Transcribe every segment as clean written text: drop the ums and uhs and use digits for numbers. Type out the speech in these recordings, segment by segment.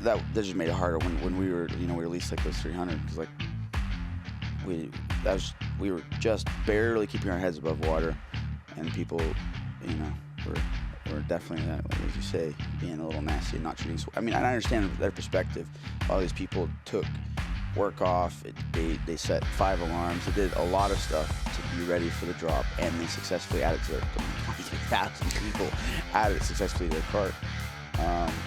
that just made it harder when we were, we released like those 300, because like we were just barely keeping our heads above water, and people, were definitely, like as you say, being a little nasty and not treating. I mean, I understand their perspective. All these people took work off. They set 5 alarms. They did a lot of stuff to be ready for the drop, and they successfully added to their 20,000 people added successfully to their cart.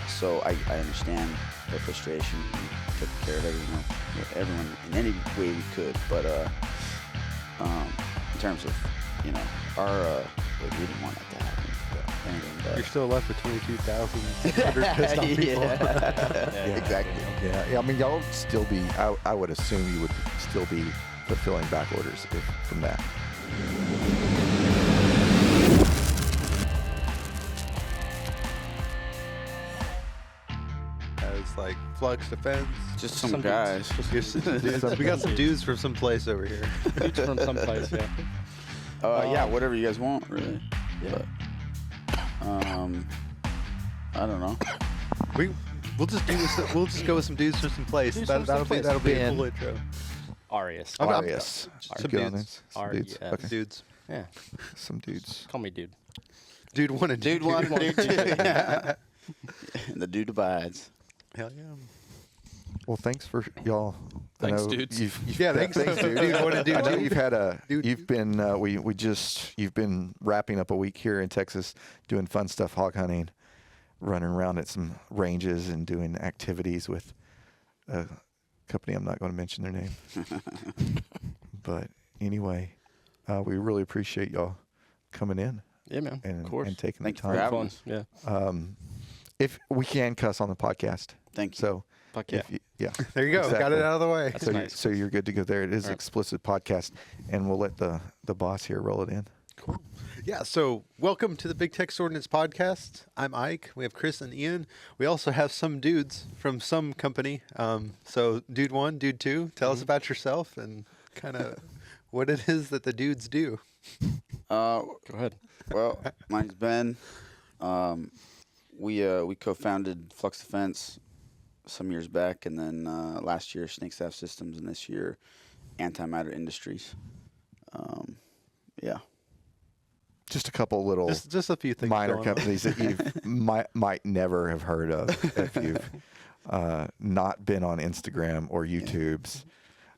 So I understand their frustration. We took care of everyone in any way we could, but in terms of our we didn't want that to happen. You're still left with 22,600 pissed off people. Yeah, exactly. Yeah. I mean, y'all would still be. I would assume you would still be fulfilling back orders from that. It's like Flux Defense. Just some guys. We got some dudes from some place over here. Dudes from some place, yeah. Yeah, whatever you guys want, really. Yeah. But, I don't know. We'll just do this. We'll just go with some dudes from some place. That'll be a cool intro. Arrius. Arius. Some dudes. Some dudes. Yes. Okay. Dudes. Yeah. Some dudes. Call me dude. Dude one and Dude one, dude two. Yeah. The dude divides. Hell yeah. Well, thanks for y'all. Thanks, I know dudes. Thanks, dude. Dude one and dude I know two. you've had Dude. you've been you've been wrapping up a week here in Texas doing fun stuff, hog hunting, running around at some ranges and doing activities with a company I'm not going to mention their name. But anyway, we really appreciate y'all coming in Yeah, man. and, of course. and taking Thank the you for time. having Fun. us. Yeah. If we can cuss on the podcast, Thank you. so Fuck yeah. if you, yeah. There you go. Got Exactly. it out of the way. That's So, nice. so you're good to go there. It is All right. explicit podcast, and we'll let the boss here roll it in. Cool. Yeah, so welcome to the Big Tex Ordnance podcast. I'm Ike. We have Chris and Ian. We also have some dudes from some company. So dude one, dude two, tell us about yourself and kind of what it is that the dudes do. Go ahead. Well, my name's Ben. We co-founded Flux Defense some years back, and then last year Snakestaff Systems, and this year Antimatter Industries. Yeah. Just a couple little Just a few things. minor going on. companies that you might never have heard of if you've not been on Instagram or YouTube's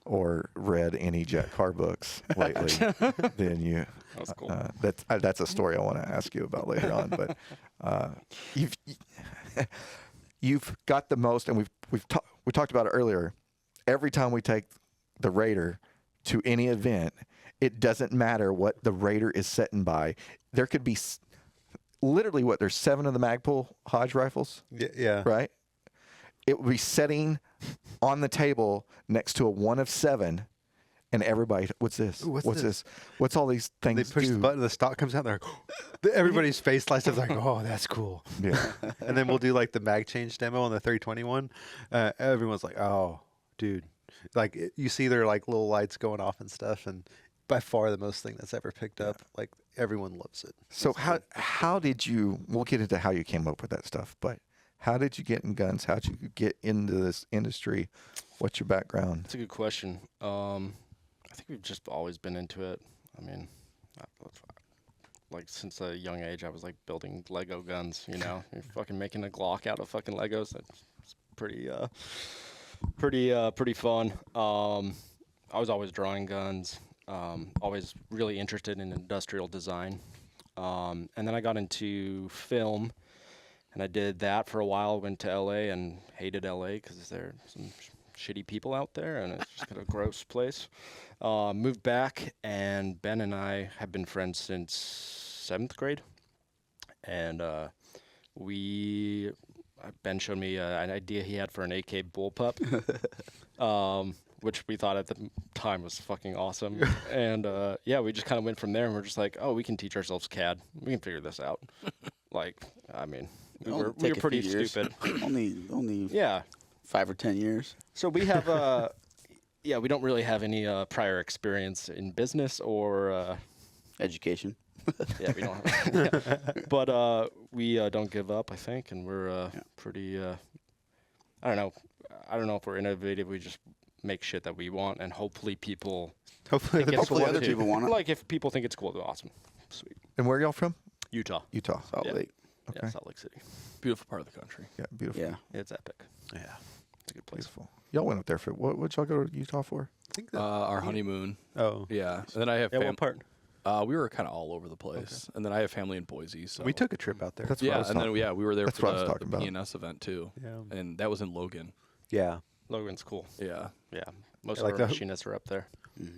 or read any Jet Car books lately. Then you. That was cool. That's a story I want to ask you about later on. But you've got the most, and we talked about it earlier. Every time we take the Raider to any event, it doesn't matter what the Raider is setting by. There could be literally there's 7 of the Magpul Hodge rifles, Yeah. right? It would be setting on the table next to a 1 of 7. And everybody, what's this? Ooh, what's what's this? this? What's all these They things push do? the button, the stock comes out. They're like, everybody's face lights up. Like, oh, that's cool. Yeah. And then we'll do like the mag change demo on the 321. Everyone's like, oh, dude. Like you see their like little lights going off and stuff. And by far the most thing that's ever picked up. Like everyone loves it. So how did you? We'll get into how you came up with that stuff, but how did you get in guns? How did you get into this industry? What's your background? That's a good question. I think we've just always been into it. I mean, like since a young age, I was like building Lego guns. You're fucking making a Glock out of fucking Legos. That's pretty fun. I was always drawing guns. Always really interested in industrial design. And then I got into film, and I did that for a while. Went to LA and hated LA because there are some shitty people out there, and it's just kind of a gross place. Moved back, and Ben and I have been friends since 7th grade. And Ben showed me an idea he had for an AK bullpup, which we thought at the time was fucking awesome. And we just kind of went from there, and we're just like, oh, we can teach ourselves CAD. We can figure this out. We were pretty stupid. only Yeah. 5 or 10 years. So we have, we don't really have any prior experience in business or Education. Yeah, we don't have. But we don't give up, I think, and we're pretty I don't know. I don't know if we're innovative. We just make shit that we want, and hopefully people Hopefully, think it's Hopefully cool other too. people want it. Like if people think it's cool, awesome. Sweet. And where are y'all from? Utah. Utah. Salt Yeah. Lake. Yeah, Okay. Salt Lake City. Beautiful part of the country. Yeah, beautiful. Yeah. It's epic. yeah. It's a good place. Beautiful. Y'all went up there for what y'all go to Utah for? I think that, Our honeymoon. oh, Yeah. And then I have Yeah, what part? we were kind of all over the place. And then I have family in Boise. So we took a trip out there. That's what I yeah, was and talking. then we were there That's for what I was the talking about. PNS event too. Yeah. And that was in Logan. Yeah. Logan's cool. Yeah. Yeah. Most Yeah, of like our the- machinists are up there.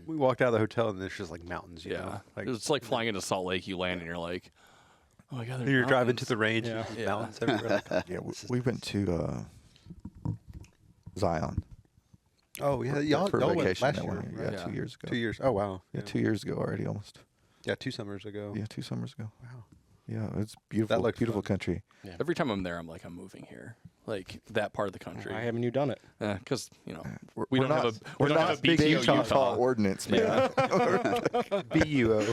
We walked out of the hotel and there's just like mountains. You Yeah. know? Like It's like flying into Salt Lake. You land and you're like, oh my god. there's you're driving to mountains. the range. Yeah. And there's Yeah. mountains everywhere. Like, Yeah, we went to Zion. oh yeah, y'all for went vacation last that year, one. right? Yeah, Yeah. 2 years ago. 2 years. Oh wow. Yeah, 2 years ago already almost. Yeah, 2 summers ago. Yeah, 2 summers ago. Wow. Yeah, it's beautiful. looks Beautiful fun. country. Every time I'm there, I'm like, I'm moving here. Like that part of the country. Why haven't you done it? Because, we We're don't not, have a we're we don't not have a big BTO Utah, Utah. ordinance, man. Yeah. BUO.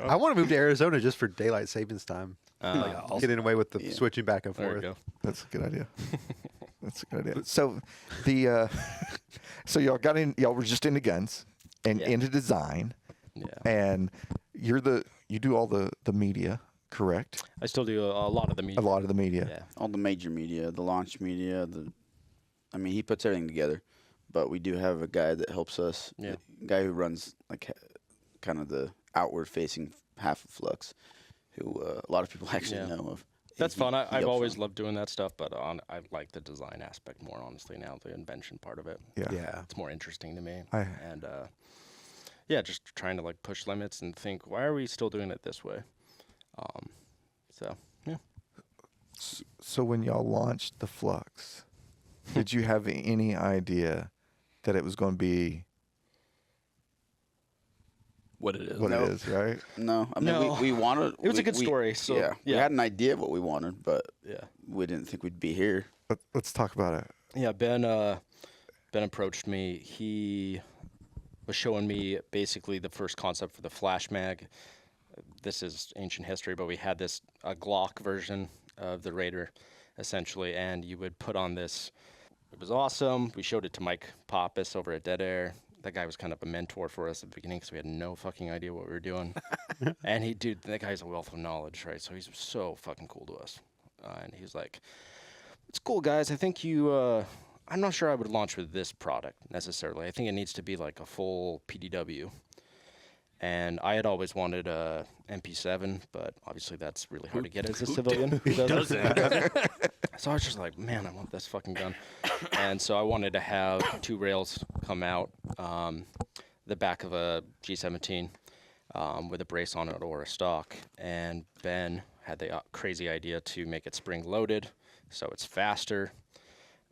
I want to move to Arizona just for daylight savings time. Getting away with the Yeah. switching back and There forth. you go. That's a good idea. That's a good idea. So the so y'all were just into guns and Yeah. into design, Yeah. and you do all the media, correct? I still do a lot of the media. A lot of the media. Yeah. All the major media, the launch media, I mean, he puts everything together, but we do have a guy that helps us. Yeah. A guy who runs like kind of the outward facing half of Flux, who a lot of people actually Yeah. know of. That's He- fun. he I've helps always them. loved doing that stuff, but I like the design aspect more, honestly, now, the invention part of it. Yeah. Yeah. It's more interesting to me. I- And, yeah, just trying to, like, push limits and think, why are we still doing it this way? So, yeah. So when y'all launched the Flux, did you have any idea that it was going to be what it is. what No. it is, right? No, I mean, No. we wanted. It was a good story, so, yeah, we yeah. had an idea of what we wanted, but Yeah. we didn't think we'd be here. Let's talk about it. Yeah, Ben approached me. He was showing me basically the first concept for the flash mag. This is ancient history, but we had a Glock version of the Raider, essentially, and you would put on this. It was awesome. We showed it to Mike Pappas over at Dead Air. That guy was kind of a mentor for us at the beginning because we had no fucking idea what we were doing. And that guy's a wealth of knowledge, right? So he's so fucking cool to us. And he was like, it's cool, guys. I think I'm not sure I would launch with this product necessarily. I think it needs to be like a full PDW. And I had always wanted a MP7, but obviously that's really hard to get as a civilian. Who doesn't? So I was just like, man, I want this fucking gun. And so I wanted to have 2 rails come out, the back of a G17 with a brace on it or a stock. And Ben had the crazy idea to make it spring loaded, so it's faster.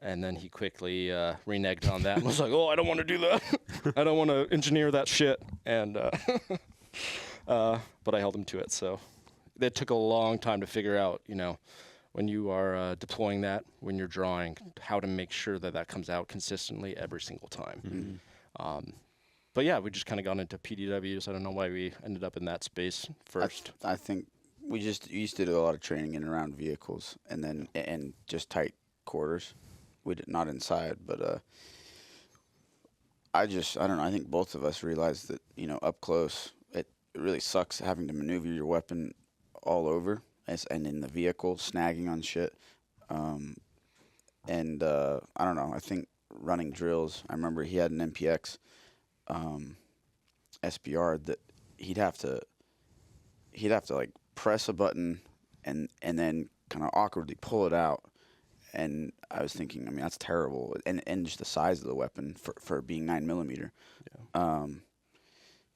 And then he quickly reneged on that and was like, oh, I don't want to do that. I don't want to engineer that shit. And but I held him to it. So it took a long time to figure out, when you are deploying that, when you're drawing, how to make sure that comes out consistently every single time. But yeah, we just kind of got into PDWs. I don't know why we ended up in that space first. I think we just used to do a lot of training in and around vehicles, and just tight quarters. We did not inside, but I don't know. I think both of us realized that up close, it really sucks having to maneuver your weapon all over and in the vehicle, snagging on shit. And I don't know. I think running drills. I remember he had an MPX SBR that he'd have to like press a button and then kind of awkwardly pull it out. And I was thinking, I mean, that's terrible. And just the size of the weapon for being 9mm. Yeah. And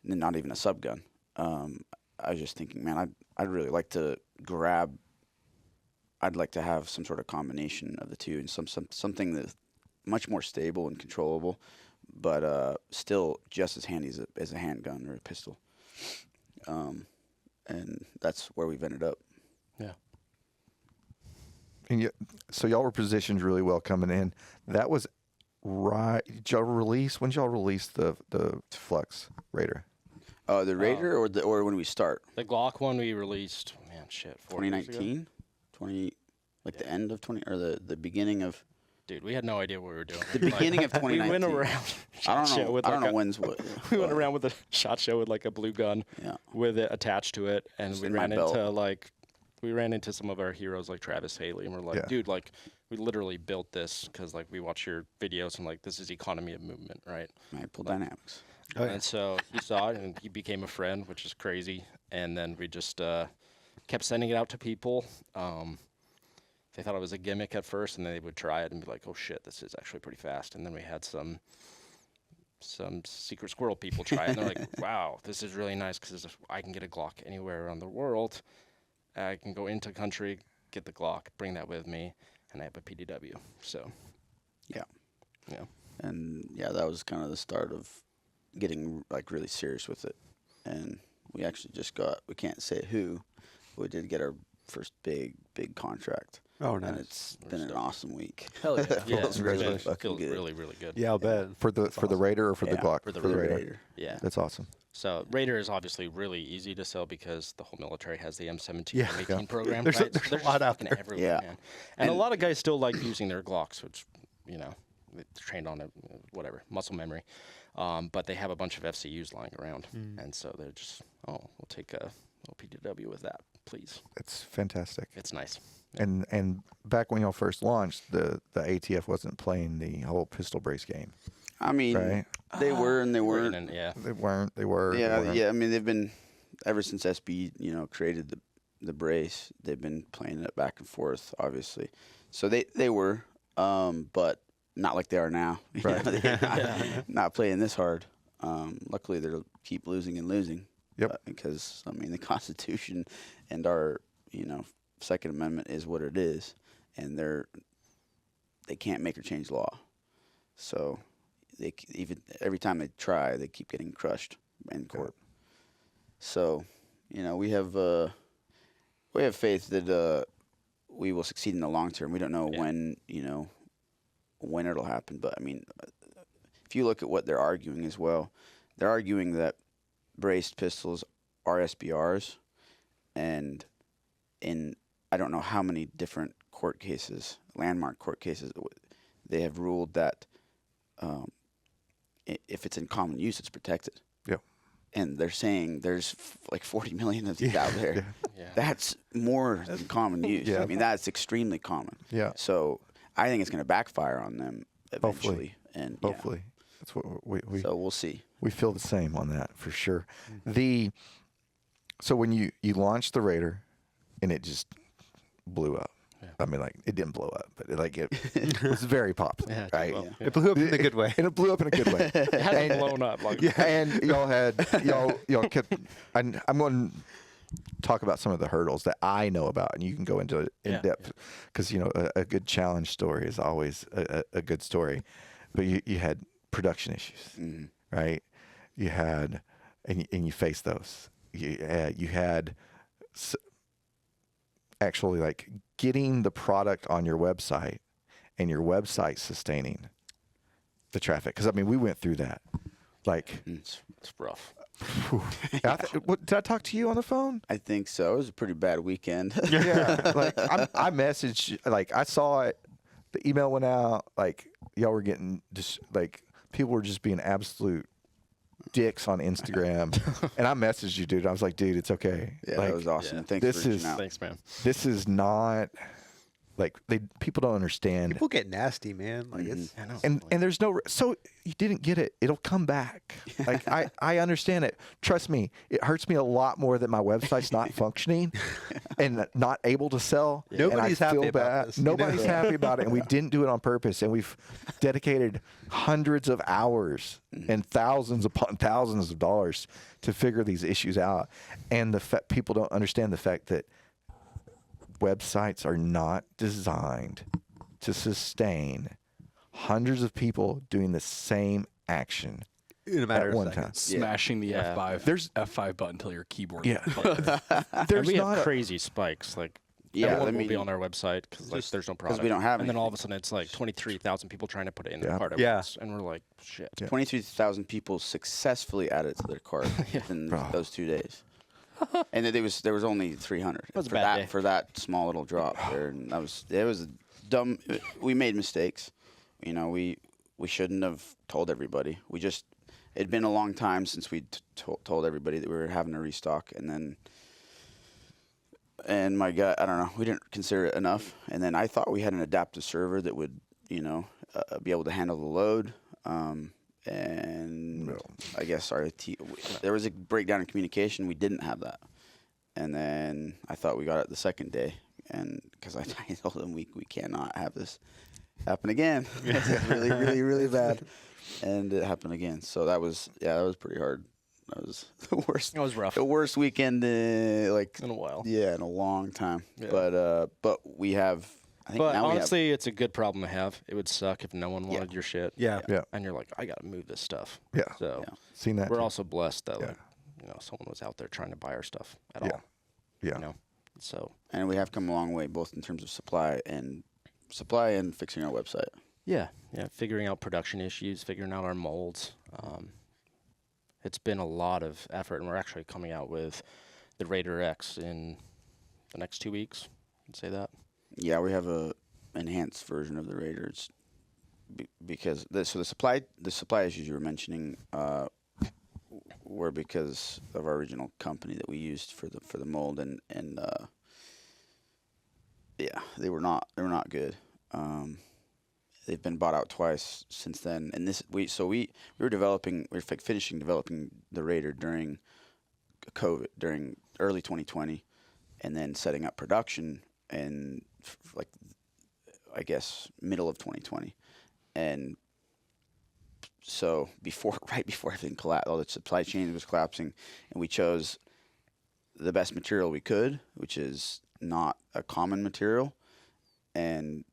not even a subgun. I was just thinking, man, I'd really like to I'd like to have some sort of combination of the two and something that's much more stable and controllable, but still just as handy as a handgun or a pistol. And that's where we've ended up. Yeah. And so y'all were positioned really well coming in. That was right. Did y'all release? When did y'all release the Flux Raider? The Raider or when we start? The Glock one we released, 4 years ago. 2019? like the end of 20 or the beginning of Dude, we had no idea what we were doing. the beginning of We 2019. went around. I don't SHOT know. Show with I don't like know when's what. we went around with a SHOT Show with like a blue gun Yeah. with it attached to it, and Just we in my ran belt. into some of our heroes like Travis Haley, and we're like, Yeah. dude, like we literally built this because like we watch your videos and like this is economy of movement, right? Maple Dynamics. Oh, yeah. And so he saw it and he became a friend, which is crazy. And then we just kept sending it out to people. They thought it was a gimmick at first, and then they would try it and be like, "Oh shit, this is actually pretty fast." And then we had some secret squirrel people try it, and they're like, "Wow, this is really nice because I can get a Glock anywhere around the world. I can go into country, get the Glock, bring that with me, and I have a PDW." So, Yeah. yeah. And yeah, that was kind of the start of getting like really serious with it. And we actually just got, we can't say who, but we did get our first big contract. Oh, And nice. it's been an awesome week. Hell yeah. Yeah, Feels really fucking feels good. really, really good. Yeah, I'll bet. For the Raider or for the Yeah, Glock? for the Raider. Yeah. That's awesome. So Raider is obviously really easy to sell because the whole military has the M17, Yeah. M18 Yeah. program. There's right? a So lot out fucking there. everywhere, Yeah. man. And a And- lot of guys still like using their Glocks, which, you know, they're trained on it, whatever, muscle memory. But they have a bunch of FCUs lying around. And so they're just, we'll take a little PDW with that, please. It's fantastic. It's nice. And back when y'all first launched, the ATF wasn't playing the whole pistol brace game, I mean, right? they were and they weren't. And, yeah. They weren't. They were. they Yeah, weren't. yeah. I mean, they've been ever since SB, created the brace. They've been playing it back and forth, obviously. So they were, but not like they are now. You Right. know, they're not playing this hard. Luckily, they'll keep losing and losing. Yep. Because I mean, the Constitution and our Second Amendment is what it is, and they can't make or change law. So even every time they try, they keep getting crushed in court. So, we have faith that we will succeed in the long term. We don't know when it'll happen, but I mean, if you look at what they're arguing as well, they're arguing that braced pistols are SBRs, and in I don't know how many different court cases, landmark court cases, they have ruled that if it's in common use, it's protected. Yep. And they're saying there's like 40 million of these out there. Yeah. That's more than common use. Yeah. I mean, that's extremely common. Yeah. So I think it's going to backfire on them eventually. Hopefully. And Hopefully, that's what we So we'll see. we feel the same on that for sure. So when you launched the Raider, and it just blew up. Yeah. I mean, like it didn't blow up, but it was very popular, Yeah, it did right? well. It blew up in a good way. And it blew up in a good way. It hasn't blown up. Like, Yeah, and y'all kept. I'm going to talk about some of the hurdles that I know about, and you can go into it in Yeah, depth because a good challenge story is always a good story. But you had production issues, right? You had, and you faced those. You had actually like getting the product on your website and your website sustaining the traffic. Because I mean, we went through that. Like, it's rough. did I talk to you on the phone? I think so. It was a pretty bad weekend. Yeah. Like I messaged, like I saw it, the email went out, like y'all were getting just like people were just being absolute dicks on Instagram. And I messaged you, dude. I was like, dude, it's okay. Yeah, like, that was awesome. yeah. Thanks This for is- reaching out. Thanks, man. this is not like people don't understand. People get nasty, man. Like it's I know. And there's no so you didn't get it. It'll come back. Like I understand it. Trust me, it hurts me a lot more that my website's not functioning and not able to sell. and I Nobody's happy feel about bad. this, you know? Nobody's happy about it, and we didn't do it on purpose. And we've dedicated hundreds of hours and thousands upon thousands of dollars to figure these issues out. And people don't understand the fact that websites are not designed to sustain hundreds of people doing the same action in a matter at of one time. seconds. Smashing the Yeah. F5 There's- F5 button until your keyboard. Yeah. And There's we not have a, crazy spikes. Like, Yeah, everyone I will be mean, on our website because like there's no product. we don't have And then all of a anything. sudden it's like 23,000 people trying to put it in Yeah. their cart at Yeah. once, and we're like, shit. Yeah. 23,000 people successfully added to their cart in Bro. those 2 days. And there was only 300 was a for bad that day. for that small little drop there, and it was dumb. We made mistakes. You know, we shouldn't have told everybody. It'd been a long time since we told everybody that we were having a restock, and my gut, I don't know, we didn't consider it enough. And then I thought we had an adaptive server that would, you know, be able to handle the load. And No. I guess there was a breakdown in communication. We didn't have that. And then I thought we got it the second day, and because I told them we cannot have this happen again. It's really, really, really bad. And it happened again. So that was pretty hard. That was the worst. It was rough. The worst weekend In a while. in a long time. Yeah. But we have. I think But now honestly, it's a good problem to have. It would suck if no one Yeah. wanted your shit. Yeah. Yeah. And you're like, I got to move this stuff. Yeah. So Seen that. we're too. also blessed that, Yeah. like, you know, someone was out there trying to buy our stuff at Yeah. all. Yeah. You know, so and we have come a long way, both in terms of supply and fixing our website. yeah, figuring out production issues, figuring out our molds. It's been a lot of effort, and we're actually coming out with the Raider X in the next 2 weeks. I'd say that. Yeah, we have a enhanced version of the Raider. It's because the supply issues you were mentioning were because of our original company that we used for the mold, and yeah, they were not good. They've been bought out twice since then, and we were finishing developing the Raider during COVID, during early 2020, and then setting up production in like I guess middle of 2020, and so right before everything collapsed, all the supply chain was collapsing, and we chose the best material we could, which is not a common material, and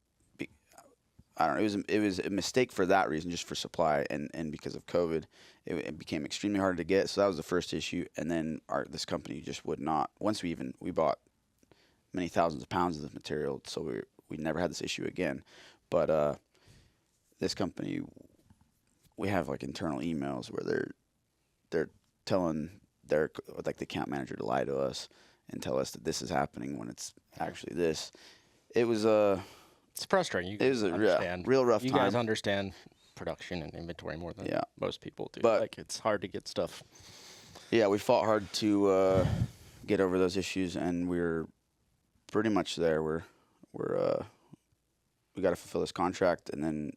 I don't know. It was a mistake for that reason, just for supply, and because of COVID, it became extremely hard to get. So that was the first issue, and then this company just would not. Once we bought many thousands of pounds of the material, so we never had this issue again. But this company, we have like internal emails where they're telling their the account manager to lie to us and tell us that this is happening when it's actually this. It was It's frustrating. You It was guys a understand. real rough You time. guys understand production and inventory more than most people do. But- like, it's hard to get stuff. Yeah, we fought hard to get over those issues, and we're pretty much there. We got to fulfill this contract, and then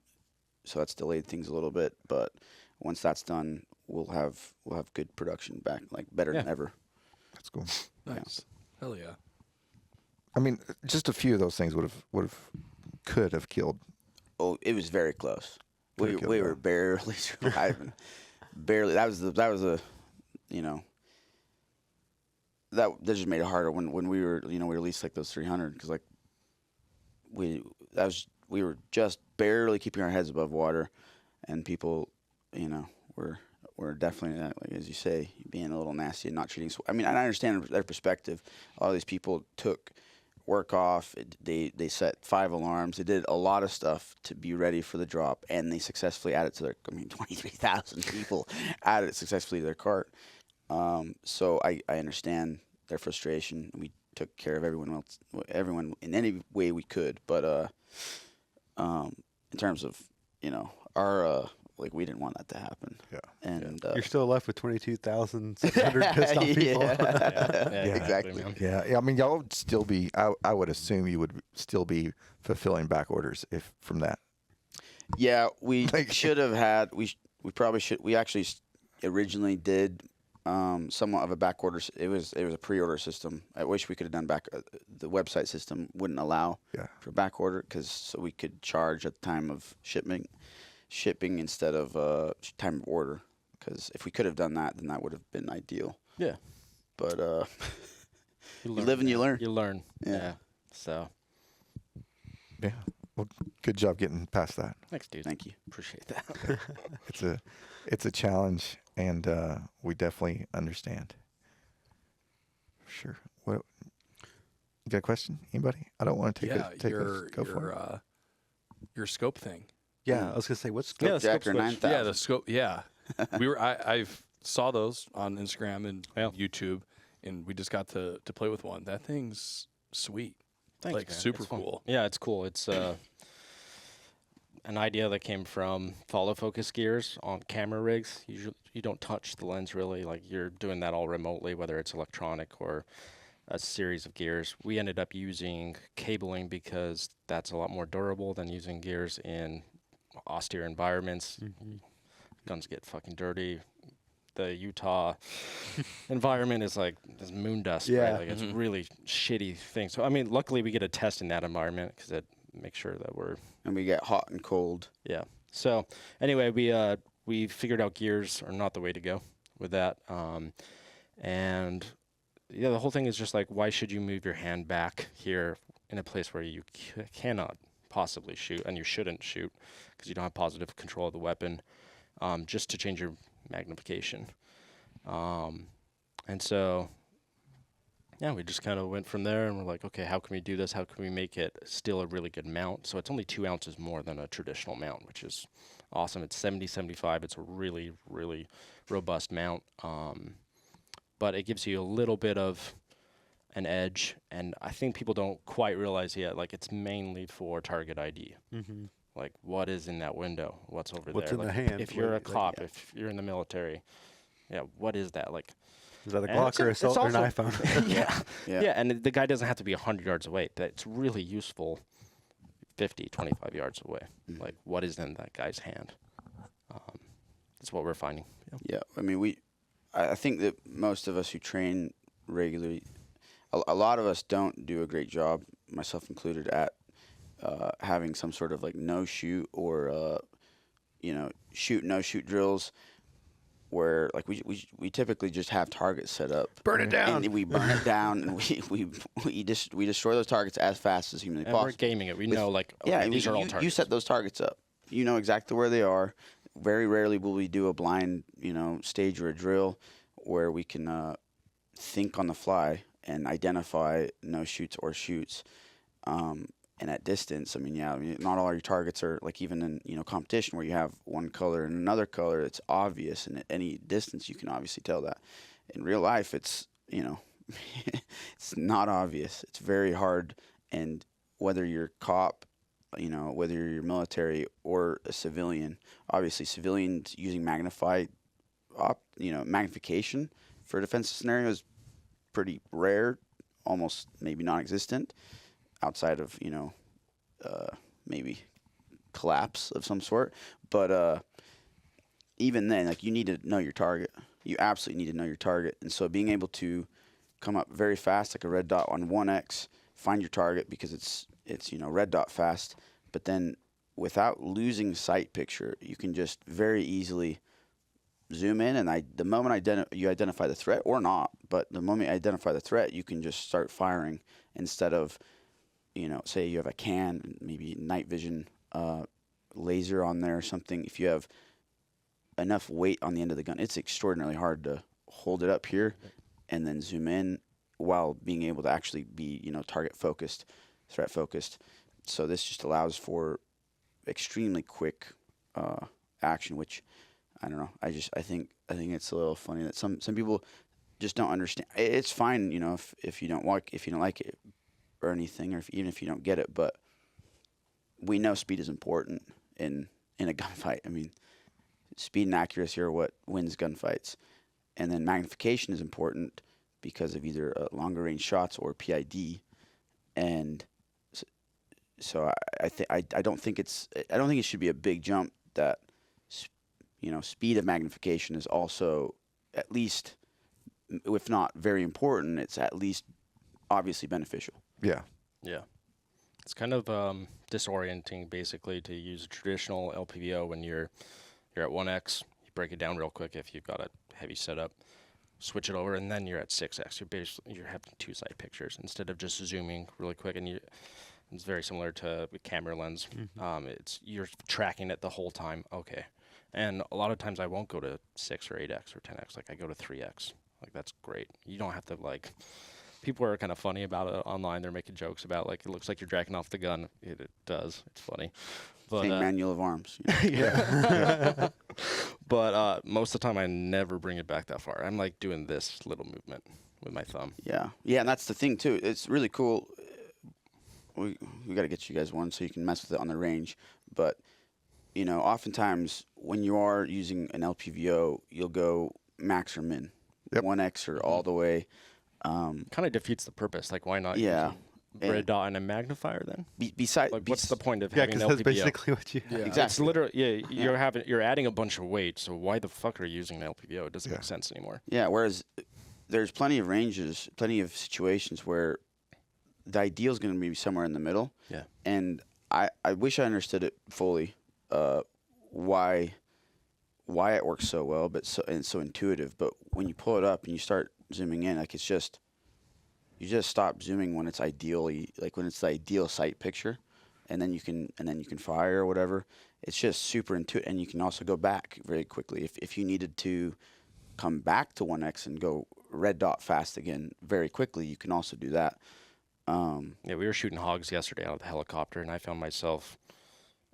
so that's delayed things a little bit. But once that's done, we'll have good production back, like better than ever. That's cool. Nice. Hell yeah. I mean, just a few of those things could have killed. Oh, it was very close. We Could've killed were that. barely surviving. Barely. That was you know. That just made it harder when we were, you know, we released like those 300, because like we were just barely keeping our heads above water, and people, you know, were definitely, like as you say, being a little nasty and not treating. I mean, I understand their perspective. All these people took work off. They set 5 alarms. They did a lot of stuff to be ready for the drop, and they successfully added to their. 23,000 people added it successfully to their cart. So I understand their frustration. We took care of everyone in any way we could. But in terms of, you know, our we didn't want that to happen. Yeah. And You're still left with 22,700 pissed off people. Exactly. man. Yeah. I mean, y'all would still be. I would assume you would still be fulfilling back orders if from that. Yeah, we Like- should have had. We probably should. We actually originally did somewhat of a back order. It was a pre-order system. I wish we could have done back. The website system wouldn't allow for back order, so we could charge at the time of shipping instead of time of order. Because if we could have done that, then that would have been ideal. Yeah. But You live and you learn. You learn. Yeah. Yeah. So, Yeah. Well, good job getting past that. thanks, dude. Thank you. Appreciate that. It's a challenge, and we definitely understand. Sure. What? You got a question? Anybody? I don't want to take go for it. Your scope thing. Yeah, I was gonna say, what's Scope Scope Jacker switch. 9000. Yeah, the scope. Yeah, I've saw those on Instagram and Yeah. YouTube, and we just got to play with one. That thing's sweet. Thanks, Like man. super It's fun. cool. Yeah, it's cool. It's an idea that came from follow focus gears on camera rigs. Usually, you don't touch the lens really. Like you're doing that all remotely, whether it's electronic or a series of gears. We ended up using cabling because that's a lot more durable than using gears in austere environments. Guns get fucking dirty. The Utah environment is like this moon dust, Yeah. right? Like it's really shitty thing. So I mean, luckily we get a test in that environment because it makes sure that we're And we get hot and cold. yeah. So anyway, we figured out gears are not the way to go with that. And yeah, the whole thing is just like, why should you move your hand back here in a place where you cannot possibly shoot, and you shouldn't shoot because you don't have positive control of the weapon, just to change your magnification. And so, yeah, we just kind of went from there, and we're like, okay, how can we do this? How can we make it still a really good mount? So it's only 2 ounces more than a traditional mount, which is awesome. It's 70-75. It's a really, really robust mount. But it gives you a little bit of an edge, and I think people don't quite realize yet, like it's mainly for target ID. Like what is in that window? What's over What's there? in Like, the hand? if you're a Like, cop, yeah. if you're in the military, yeah, what is that? Like, Is that a and Glock or it's assault or an also- iPhone? yeah, and the guy doesn't have to be 100 yards away. That's really useful 50, 25 yards away. Like, what is in that guy's hand? That's what we're finding. Yeah, I mean, I think that most of us who train regularly, a lot of us don't do a great job, myself included, at having some sort of like no shoot or shoot no shoot drills, where like we typically just have targets set up, Burn it down. and we burn it down, and we destroy those targets as fast as humanly And we're possible. gaming it. We know, like, okay, Yeah, I mean, these are all you targets. set those targets up. You know exactly where they are. Very rarely will we do a blind, stage or a drill where we can think on the fly and identify no shoots or shoots. And at distance, not all your targets are like, even in competition where you have one color and another color. It's obvious, and at any distance you can obviously tell that. In real life, it's it's not obvious. It's very hard, and whether you're a cop, whether you're military or a civilian, obviously civilians using magnification for a defensive scenario is pretty rare, almost maybe non-existent, outside of maybe collapse of some sort. But even then, like, you need to know your target. You absolutely need to know your target, and so being able to come up very fast, like a red dot on 1X, find your target because it's red dot fast, but then without losing sight picture, you can just very easily zoom in, and the moment you identify the threat, or not, but the moment you identify the threat, you can just start firing instead of, say you have a can, maybe night vision laser on there or something. If you have enough weight on the end of the gun, it's extraordinarily hard to hold it up here and then zoom in while being able to actually be, target focused, threat focused. So this just allows for extremely quick action, which I don't know. I think it's a little funny that some people just don't understand. It's fine, if you don't like it or anything, or even if you don't get it. But we know speed is important in a gunfight. I mean, speed and accuracy are what wins gunfights, and then magnification is important because of either longer range shots or PID, and so I don't think it should be a big jump that speed of magnification is also, at least, if not very important, it's at least obviously beneficial. Yeah. Yeah. It's kind of disorienting, basically, to use a traditional LPVO when you're at 1X. You break it down real quick if you've got a heavy setup. Switch it over, and then you're at 6X. You're having two side pictures instead of just zooming really quick. And it's very similar to a camera lens. You're tracking it the whole time. Okay. And a lot of times I won't go to 6 or 8X or 10X. Like, I go to 3X. Like, that's great. You don't have to, like... People are kind of funny about it online. They're making jokes about, like, it looks like you're jacking off the gun. It does. It's funny. But, Same manual of arms. But most of the time, I never bring it back that far. I'm, like, doing this little movement with my thumb. Yeah, and that's the thing too. It's really cool. We got to get you guys one so you can mess with it on the range. But oftentimes when you are using an LPVO, you'll go max or min, 1x or all the way. Kind of defeats the purpose. Like, why not? Yeah. Use a red dot and a magnifier then? What's the point of Yeah, having because an that's LPVO? basically what you. Yeah. Exactly. It's literally you're adding a bunch of weight. So why the fuck are you using an LPVO? It doesn't make sense anymore. Yeah. Whereas there's plenty of ranges, plenty of situations where the ideal is going to be somewhere in the middle. Yeah. And I wish I understood it fully, why it works so well, but so intuitive. But when you pull it up and you start zooming in, like you just stop zooming when it's ideally, like when it's the ideal sight picture, and then you can fire or whatever. It's just super intuitive, and you can also go back very quickly if you needed to come back to 1x and go red dot fast again very quickly. You can also do that. Yeah, we were shooting hogs yesterday out of the helicopter, and I found myself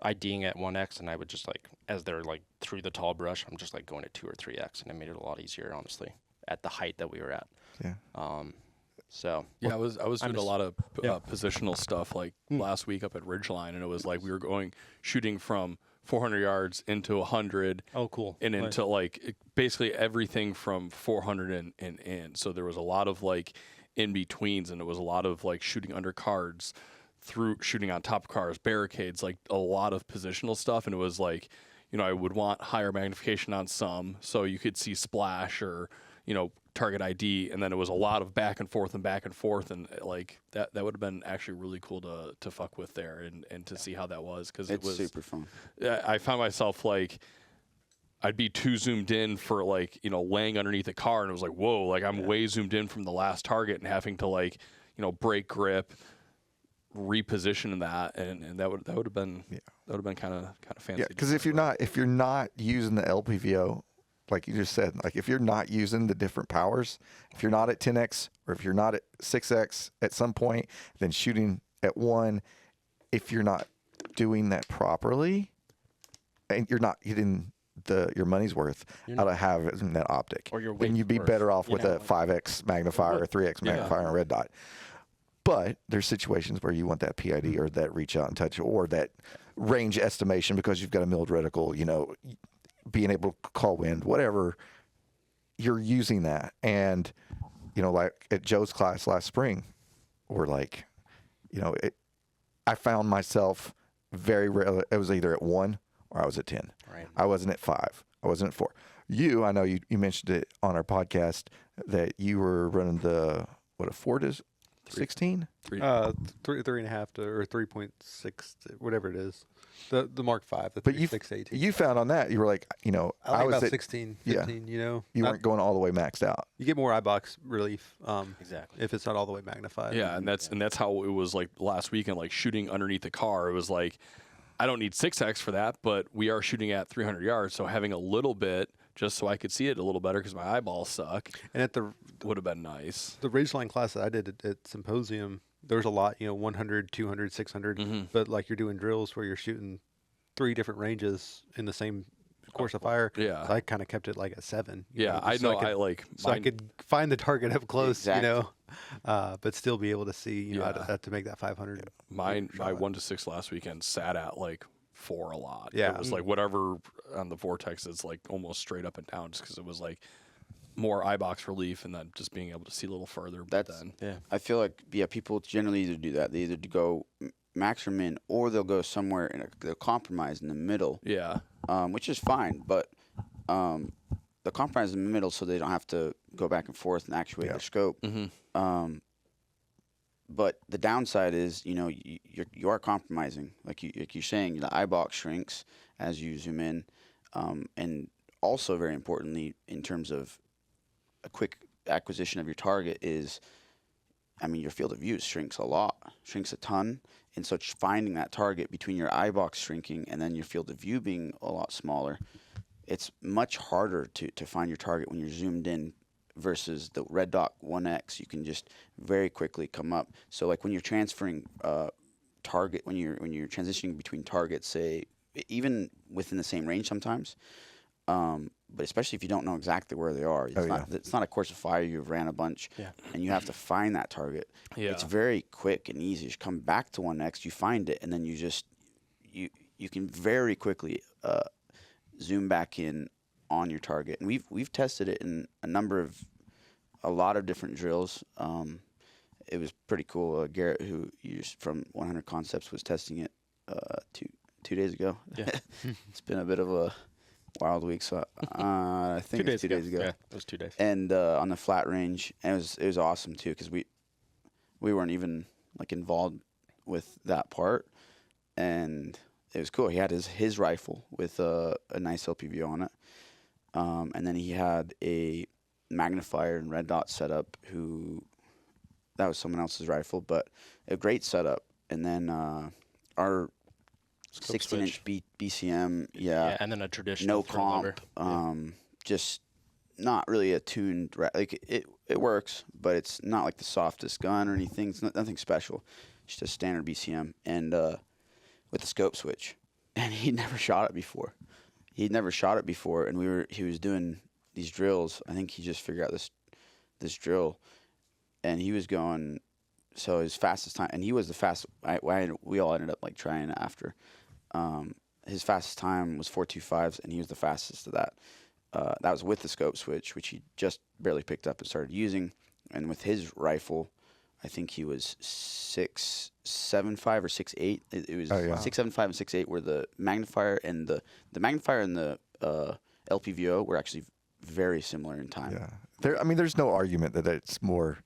IDing at 1x, and I would just as they're through the tall brush, I'm just going at 2 or 3x, and it made it a lot easier, honestly, at the height that we were at. Yeah. So yeah, I was doing a lot of positional stuff last week up at Ridgeline, and it was we were shooting from 400 yards into 100. Oh, cool. And into basically everything from 400 and in. So there was a lot of in betweens, and it was a lot of shooting under cards, through shooting on top of cars, barricades, a lot of positional stuff. And it was I would want higher magnification on some so you could see splash or target ID, and then it was a lot of back and forth, and that would have been actually really cool to fuck with there and to see how that was, because it was super fun. I found myself I'd be too zoomed in for laying underneath a car, and it was whoa, I'm way zoomed in from the last target and having to break grip, reposition that, and that would have been kind of fancy. Yeah, because if you're not using the LPVO, like you just said, if you're not using the different powers, if you're not at 10x or if you're not at 6x at some point, then shooting at 1, if you're not doing that properly, and you're not getting your money's worth out of having that optic, or your then you'd be better off with a 5x magnifier or 3x magnifier and red dot. But there's situations where you want that PID or that reach out and touch or that range estimation because you've got a milled reticle, being able to call wind, whatever, you're using that. And, at Joe's class last spring, I found myself very rarely, it was either at 1 or I was at 10. Right. I wasn't at 5. I wasn't at 4. I know you mentioned it on our podcast that you were running a Ford is 16? 3.5 or 3.6, whatever it is. The Mark V, the But 3.6 AT. you found on that, you were I was at about 16, 15, you weren't going all the way maxed out. You get more eye box relief, Exactly. if it's not all the way magnified. Yeah, and that's how it was last weekend, shooting underneath the car. It was I don't need 6x for that, but we are shooting at 300 yards, so having a little bit just so I could see it a little better because my eyeballs suck. And at the would have been nice. The Ridgeline class that I did at Symposium, there was a lot, 100, 200, 600, but you're doing drills where you're shooting 3 different ranges in the same course of fire. Yeah. So I kind of kept it at 7. I know. I could find the target up close, Exactly. but still be able to see, to make that 500. My 1 to 6 last weekend sat at 4 a lot. Yeah. It was whatever on the vortex is almost straight up and down, just because it was more eye box relief and then just being able to see a little further. I feel like people generally either do that. They either go max or min, or they'll go somewhere they'll compromise in the middle. Yeah. Which is fine, but the compromise in the middle so they don't have to go back and forth and actuate their scope. Mm-hmm. But the downside is, you are compromising. Like you're saying, the eye box shrinks as you zoom in, and also very importantly, in terms of a quick acquisition of your target is, your field of view shrinks a ton, and so finding that target between your eye box shrinking and then your field of view being a lot smaller, it's much harder to find your target when you're zoomed in. Versus the red dot 1x, you can just very quickly come up. So when you're transferring target, when you're transitioning between targets, say even within the same range sometimes, but especially if you don't know exactly where they are. It's not a course of fire. You've ran a bunch, and you have to find that target. Yeah. It's very quick and easy. You just come back to one next, you find it, and then you can very quickly zoom back in on your target. And we've tested it in a lot of different drills. It was pretty cool. Garrett, who used from 100 Concepts, was testing it 2 days ago. Yeah. It's been a bit of a wild week, so I think it was 2 days ago. Yeah, it was 2 days. And on the flat range, and it was awesome too, because we weren't even like involved with that part, and it was cool. He had his rifle with a nice LPVO on it, and then he had a magnifier and red dot setup. That was someone else's rifle, but a great setup. And then our 16-inch BCM, and then a traditional no throw comp, just not really a tuned. Like it works, but it's not like the softest gun or anything. It's nothing special. Just a standard BCM and with a scope switch. And he'd never shot it before. And he was doing these drills. I think he just figured out this drill, and he was going. So his fastest time, and he was the fast. We all ended up like trying after. His fastest time was 4.25s, and he was the fastest of that. That was with the scope switch, which he just barely picked up and started using. And with his rifle, I think he was 6.75 or 6.8. It was 6.75 and 6.8 were the magnifier, and the magnifier and the LPVO were actually very similar in time. Yeah, there's no argument that it's more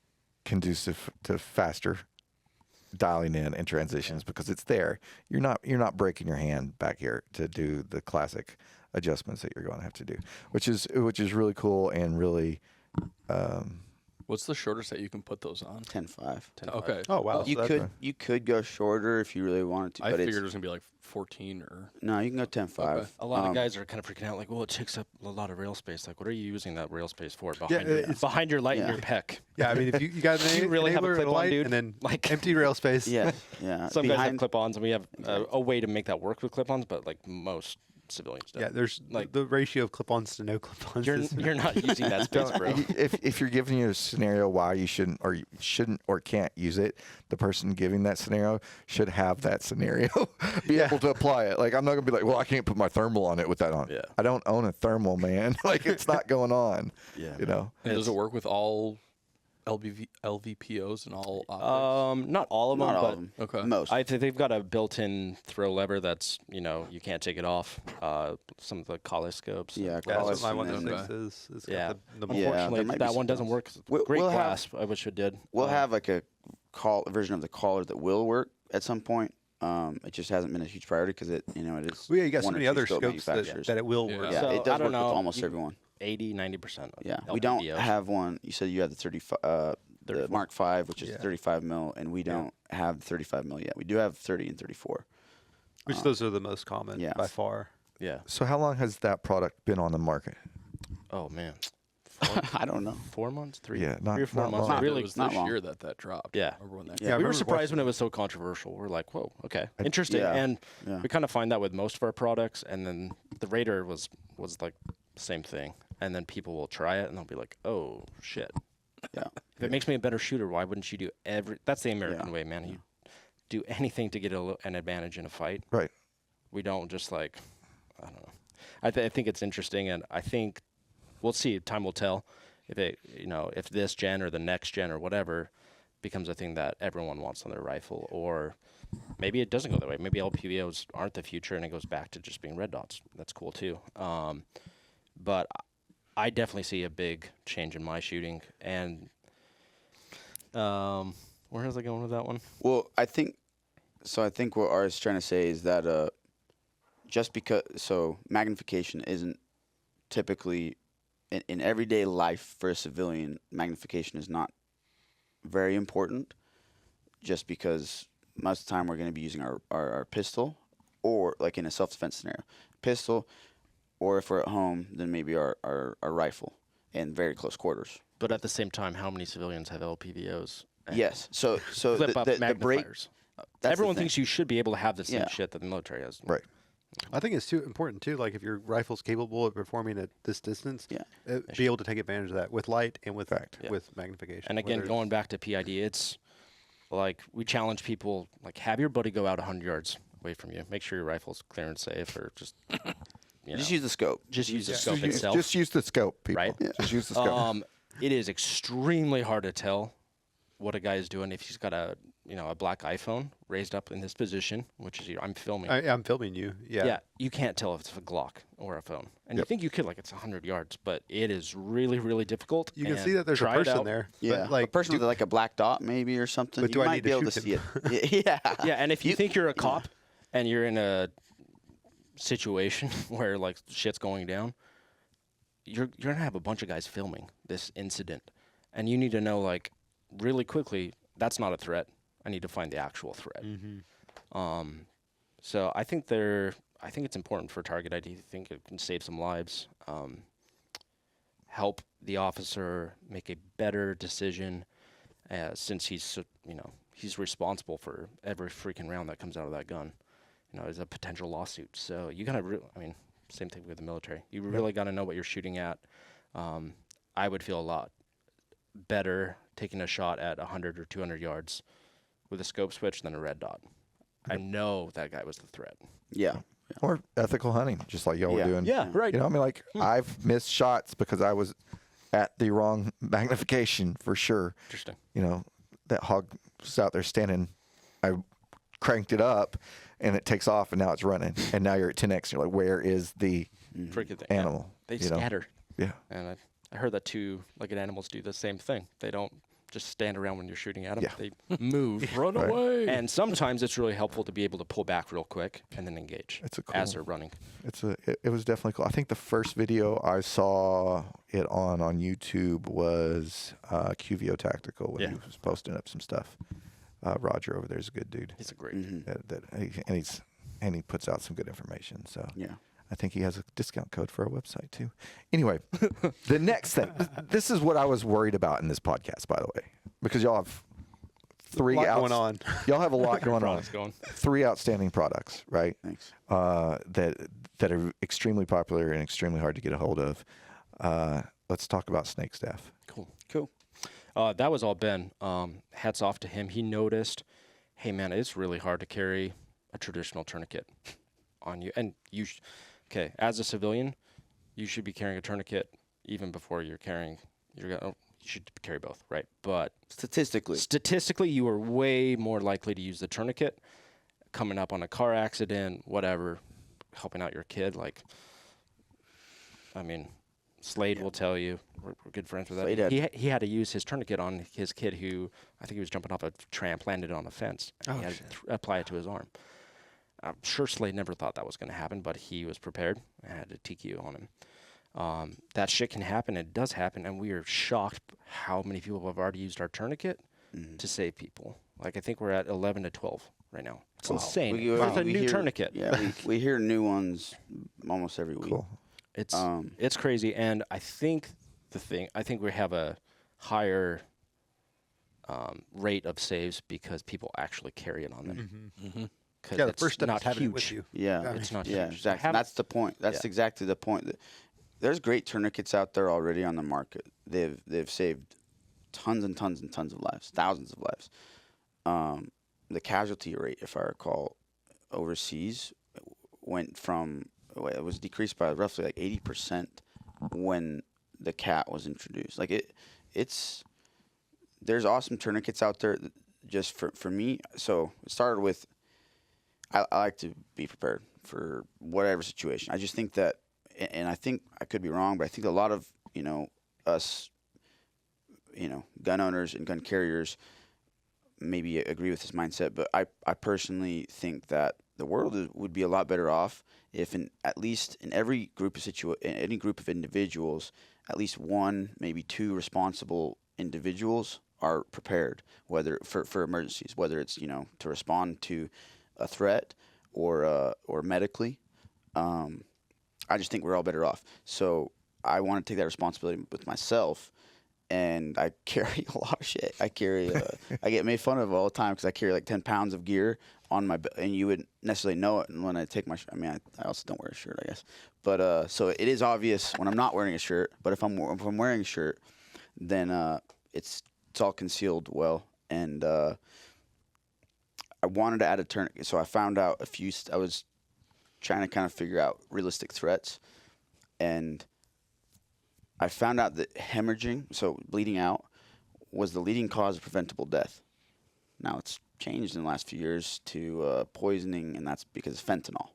conducive to faster dialing in and transitions because it's there. You're not breaking your hand back here to do the classic adjustments that you're going to have to do, which is really cool and really. What's the shortest that you can put those on? 10.5. Okay. Oh wow. You could go shorter if you really wanted to. I but figured it was gonna be like 14 or. No, you can go 10.5. Okay. A lot of guys are kind of freaking out, like, well, it takes up a lot of rail space. Like, what are you using that rail space for? Behind your light and your pec. Yeah, I mean, if you got an You really have a enabler and clip-on, light, dude? and then Like- empty rail space. Yeah, yeah. Some guys have Behind- clip-ons, and we have a way to make that work with clip-ons, but like most civilians don't. Yeah, there's like the ratio of clip-ons to no clip-ons. you're not using that space, bro. If you're giving you a scenario why you shouldn't or can't use it, the person giving that scenario should have that scenario, be able to apply it. Like I'm not gonna be like, well, I can't put my thermal on it with that on. Yeah. I don't own a thermal, man. Like it's not going on. Yeah. You know. And does it work with all LVPOs and all optics? Not all of them, Not all but of them. Okay. Most. I think they've got a built-in throw lever that's you can't take it off. Some of the collar scopes. Yeah, Yeah, Collar that's what my and 106 then- is. It's Yeah. got the Yeah. Unfortunately, there might be that one something doesn't else. work. We'll- Great we'll have- grasp. I wish it did. We'll have like a version of the collar that will work at some point. It just hasn't been a huge priority because it is. Well, yeah, you got so one or many two other scope scopes manufacturers. that it will Yeah. work. Yeah, So, it I does don't work with know. almost everyone. 80-90%. Yeah, we don't LPVOs. have one. You said you had the 35, the 34. Mark V, which is Yeah. 35 mil, and we don't have the 35 mil yet. We do have 30 and 34. Which those are the most common yeah. by far. Yeah. So how long has that product been on the market? Oh man. I don't know. 4 months, 3 Yeah, not- 3 or 4 not months. long. Maybe Really, it was not this long. year that dropped. Yeah. I remember when that. Yeah. I we were remember surprised watching when it was so controversial. We're like, whoa, okay, interesting. Yeah. And Yeah. we kind of find that with most of our products. And then the Raider was like the same thing. And then people will try it and they'll be like, oh shit. Yeah. If it makes me a better shooter, why wouldn't you do that's the American Yeah. way, man. You do anything to get an advantage in a fight. Right. We don't just like, I don't know. I think it's interesting, and I think we'll see. Time will tell if if this gen or the next gen or whatever becomes a thing that everyone wants on their rifle, or maybe it doesn't go that way. Maybe LPVOs aren't the future, and it goes back to just being red dots. That's cool too. But I definitely see a big change in my shooting, and where is I going with that one? Well, I think what Ari's trying to say is that just because magnification isn't typically in everyday life for a civilian, magnification is not very important. Just because most of the time we're going to be using our pistol, or like in a self-defense scenario, pistol, or if we're at home, then maybe our rifle in very close quarters. But at the same time, how many civilians have LPVOs? and Yes. So flip up the break. magnifiers. That's Everyone the thing. thinks you should be able to have the same Yeah. shit that the military has. Right. I think it's too important too. Like if your rifle's capable of performing at this distance, be able to take advantage of that with light and with with magnification. And again, going back to PID, it's like we challenge people, like have your buddy go out 100 yards away from you. Make sure your rifle's clear and safe, or just just use the scope. Just use the scope itself. Just use the scope, people. Right? Yeah. Just use the scope. It is extremely hard to tell what a guy is doing if he's got a black iPhone raised up in this position, which is I'm filming. I'm filming you. Yeah. Yeah, you can't tell if it's a Glock or a phone, and you think you could, like it's 100 yards, but it is really, really difficult. You can see that there's a person there. Yeah, like a person with like a black dot maybe or something. But you I might need be to able to shoot see it. Yeah. Yeah, and if you think you're a cop and you're in a situation where like shit's going down, you're gonna have a bunch of guys filming this incident, and you need to know like really quickly that's not a threat. I need to find the actual threat. So I think it's important for target ID. I think it can save some lives, help the officer make a better decision, since he's responsible for every freaking round that comes out of that gun. There's a potential lawsuit. So you gotta, same thing with the military. You really gotta know what you're shooting at. I would feel a lot better taking a shot at 100 or 200 yards with a scope switch than a red dot. I know that guy was the threat. Yeah. Or ethical hunting, just like y'all were doing. Yeah, right. I've missed shots because I was at the wrong magnification for sure. Interesting. That hog was out there standing. I cranked it up, and it takes off, and now it's running. And now you're at 10x, and you're like, where is the animal? They scatter. Yeah. And I heard that two-legged animals do the same thing. They don't just stand around when you're shooting at them. Yeah. They move. Run away. And sometimes it's really helpful to be able to pull back real quick and then engage as they're running. It was definitely cool. I think the first video I saw it on YouTube was QVO Tactical when he was posting up some stuff. Roger over there is a good dude. He's a great dude. And he puts out some good information. So yeah. I think he has a discount code for our website too. Anyway, the next thing. This is what I was worried about in this podcast, by the way, because y'all have going on. Y'all have a lot going on. Going. 3 outstanding products, right? Thanks. That are extremely popular and extremely hard to get a hold of. Let's talk about Snakestaff. Cool. That was all Ben. Hats off to him. He noticed, hey man, it's really hard to carry a traditional tourniquet on you, and okay, as a civilian, you should be carrying a tourniquet even before you're carrying your gun. Oh, you should carry both, right? But statistically, you are way more likely to use the tourniquet coming up on a car accident, whatever, helping out your kid. Slade will tell you, we're good friends with that. He had to use his tourniquet on his kid who, I think he was jumping off a tramp, landed on a fence. And he had to apply it to his arm. I'm sure Slade never thought that was going to happen, but he was prepared and had a TQ on him. That shit can happen. It does happen, and we are shocked how many people have already used our tourniquet to save people. I think we're at 11 to 12 right now. It's insane. It's a new tourniquet. Yeah, we hear new ones almost every week. Cool. It's crazy, and I think we have a higher rate of saves because people actually carry it on them. Mm-hmm. Yeah, the first step is having it with you. Yeah, it's not huge. Exactly. That's the point. That's exactly the point. There's great tourniquets out there already on the market. They've saved tons and tons and tons of lives, thousands of lives. The casualty rate, if I recall, overseas went from it was decreased by roughly 80% when the cat was introduced. There's awesome tourniquets out there. Just for me, so it started with. I like to be prepared for whatever situation. I just think that, and I think I could be wrong, but I think a lot of us, gun owners and gun carriers, maybe agree with this mindset. But I personally think that the world would be a lot better off if, at least in every group of any group of individuals, at least one, maybe two responsible individuals are prepared, whether for emergencies, whether it's to respond to a threat or medically. I just think we're all better off. So I want to take that responsibility with myself, and I carry a lot of shit. I get made fun of all the time because I carry 10 pounds of gear on my and you would necessarily know it when I take my I mean I also don't wear a shirt, I guess, but so it is obvious when I'm not wearing a shirt, but if I'm wearing a shirt, then it's all concealed well. And I wanted to add a tourniquet, so I found out I was trying to kind of figure out realistic threats, and I found out that hemorrhaging, so bleeding out, was the leading cause of preventable death. Now it's changed in the last few years to poisoning, and that's because of fentanyl.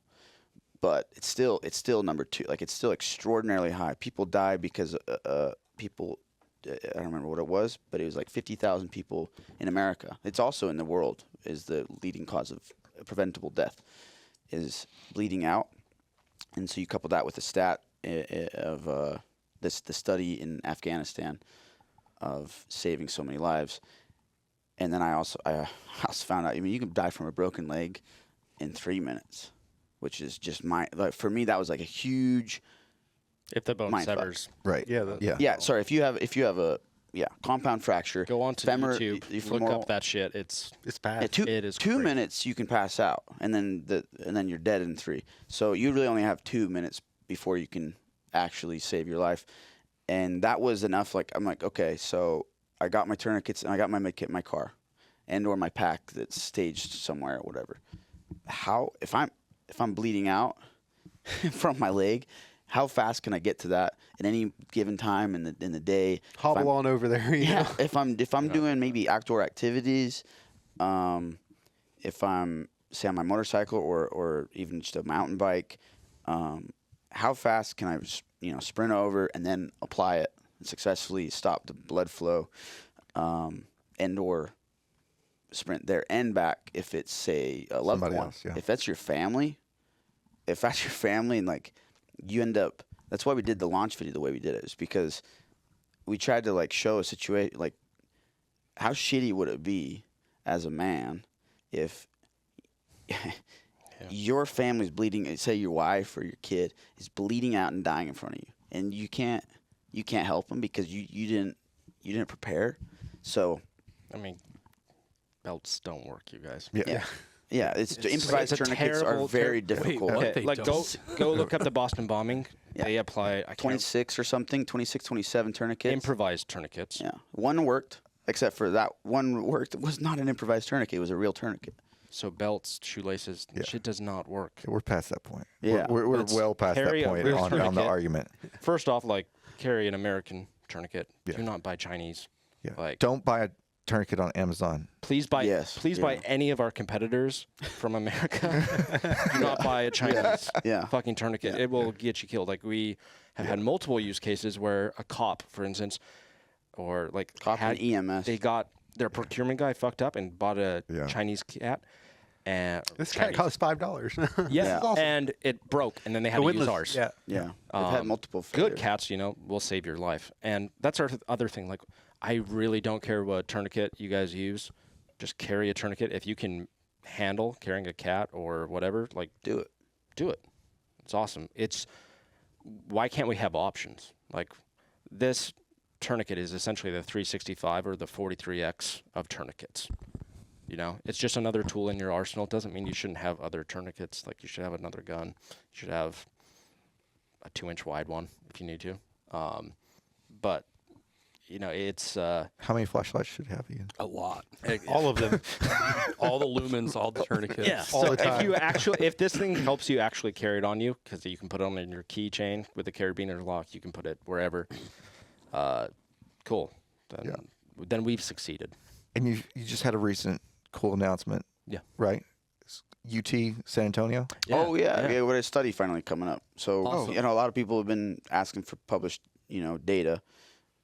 But it's still number 2. Like, it's still extraordinarily high. People die because I don't remember what it was, but it was like 50,000 people in America. It's also in the world is the leading cause of preventable death is bleeding out. And so you couple that with the stat of the study in Afghanistan of saving so many lives. And then I also found out, I mean, you can die from a broken leg in 3 minutes, which is just for me, that was like a huge. If the bone severs. Right. Yeah. Yeah. Sorry. If you have a compound fracture, Go on to YouTube, look up that shit. It's bad. it is 2 crazy. minutes you can pass out, and then you're dead in 3. So you really only have 2 minutes before you can actually save your life, and that was enough. Like, I'm like, okay, so I got my tourniquets and I got my med kit in my car, or my pack that's staged somewhere or whatever. If I'm bleeding out from my leg, how fast can I get to that at any given time in the day? Hobble on over there. Yeah. If I'm doing maybe outdoor activities, if I'm say on my motorcycle or even just a mountain bike, how fast can I sprint over and then apply it and successfully stop the blood flow, and or sprint there and back if it's say a loved Somebody one. else, yeah. If that's your family, and like you end up. That's why we did the launch video the way we did it, is because we tried to like show a situation, like how shitty would it be as a man if your family's bleeding, say your wife or your kid is bleeding out and dying in front of you, and you can't help them because you didn't prepare. So I mean, belts don't work, you guys. yeah, improvised it's a tourniquets are terrible, very ter- difficult. what? Okay, They like don't. go look up the Boston bombing. Yeah. They apply I can't 26 or something, 26, 27 tourniquets. improvised tourniquets. Yeah, one worked, except for that one worked. It was not an improvised tourniquet; it was a real tourniquet. So belts, shoelaces, shit does not work. We're past that point. Yeah. We're Let's well past that carry a point real on the tourniquet. argument. First off, like carry an American tourniquet. Yeah. Do not buy Chinese. Yeah. Like Don't buy a tourniquet on Amazon. please buy buy Yeah. any of our competitors from America. Do not buy a Chinese Yeah. fucking tourniquet. Yeah. It will get you killed. Like we have had multiple use cases where a cop, for instance, or like Cop and EMS. they got their procurement guy fucked up and bought a Yeah. Chinese cat. And This cat costs $5. yeah, Yeah. awesome. and it broke, and then they had The to use windlass- ours. Yeah. Yeah, they've had multiple Good failures. cats, will save your life. And that's our other thing. Like, I really don't care what tourniquet you guys use. Just carry a tourniquet. If you can handle carrying a cat or whatever, like, Do it. do it. It's awesome. Why can't we have options? Like, this tourniquet is essentially the 365 or the 43X of tourniquets. It's just another tool in your arsenal. It doesn't mean you shouldn't have other tourniquets. Like, you should have another gun. You should have a 2-inch wide one if you need to. But, it's... How many flashlights should you have, Ian? A lot. All of them. All the lumens, all the tourniquets. Yeah. All So the time. if this thing helps you actually carry it on you, because you can put it on in your keychain with the carabiner lock, you can put it wherever. Cool. Then we've succeeded. And you just had a recent cool announcement. Yeah. Right? UT San Antonio? Oh yeah, we have a study finally coming up. So Awesome. a lot of people have been asking for published data,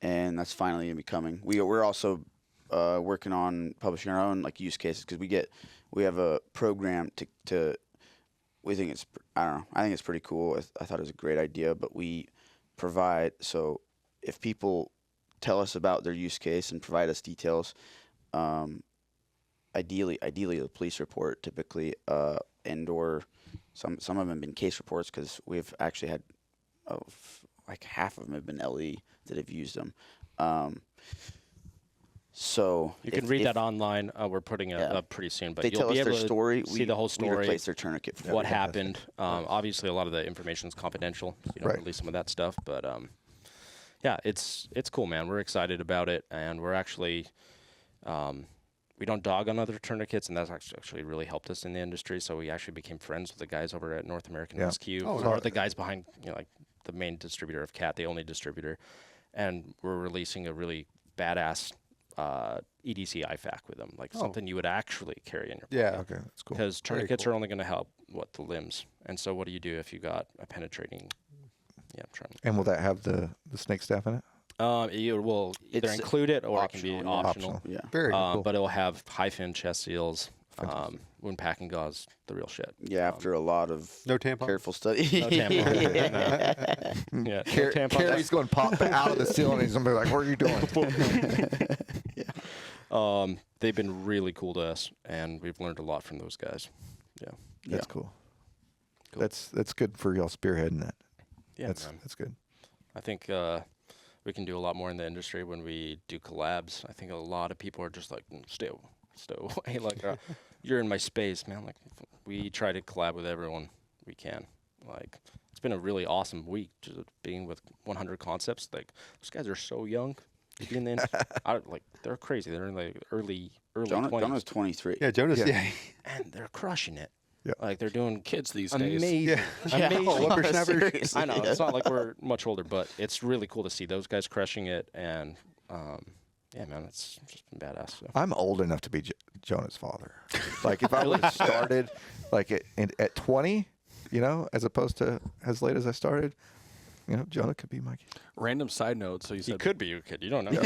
and that's finally gonna be coming. We're also working on publishing our own like use cases because we have a program to we think it's I think it's pretty cool. I thought it was a great idea, but we provide so if people tell us about their use case and provide us details. Ideally, the police report typically, and or some of them have been case reports because we've actually had, like half of them have been LE that have used them. So You can read that online. We're putting it up pretty soon, but they you'll tell be us able their to story. see the whole We story. replace their tourniquet. For what them. happened. Obviously, a lot of the information is confidential. So you don't Right. release some of that stuff, but yeah, it's cool, man. We're excited about it, and we're actually we don't dog on other tourniquets, and that's actually really helped us in the industry. So we actually became friends with the guys over at North American Rescue, Oh, or the guys behind, like the main distributor of CAT, the only distributor, and we're releasing a really badass EDC IFAC with them, like something you would actually carry in your pocket. Yeah. Okay, that's cool. Because tourniquets are only going to help the limbs, and so what do you do if you got a penetrating? Yeah, I'm trying. And will that have the Snakestaff in it? You will either It's include it or it can be optional, yeah. optional. Yeah. Very cool. But it'll have high fin chest seals, wound packing gauze, the real shit. Yeah, after a lot of No tampon? careful study. No tampon. No. Yeah, no tampon. Carrie's going to pop out of the ceiling. He's going to be like, what are you doing? They've been really cool to us, and we've learned a lot from those guys. Yeah. That's cool. That's good for y'all spearheading that. Yeah, That's man. that's good. I think we can do a lot more in the industry when we do collabs. I think a lot of people are just like, stay away. Like, you're in my space, man. Like, we try to collab with everyone we can. Like, it's been a really awesome week just being with 100 Concepts. Like, those guys are so young. To be in the industry. Like, they're crazy. They're in like early Jonah's 20s. 23. Yeah, Jonas. Yeah. Yeah. And they're crushing it. Yeah. Like, they're doing Kids these amazing. days. Yeah. Amazing. Oh, whippersnappers. Seriously, I know. yeah. It's not like we're much older, but it's really cool to see those guys crushing it. And, yeah, man, it's just been badass. So. I'm old enough to be Jonah's father. Like if I would have started like at 20, as opposed to as late as I started, Jonah could be my kid. Random side note. So you He said could be your kid. You don't know. Are you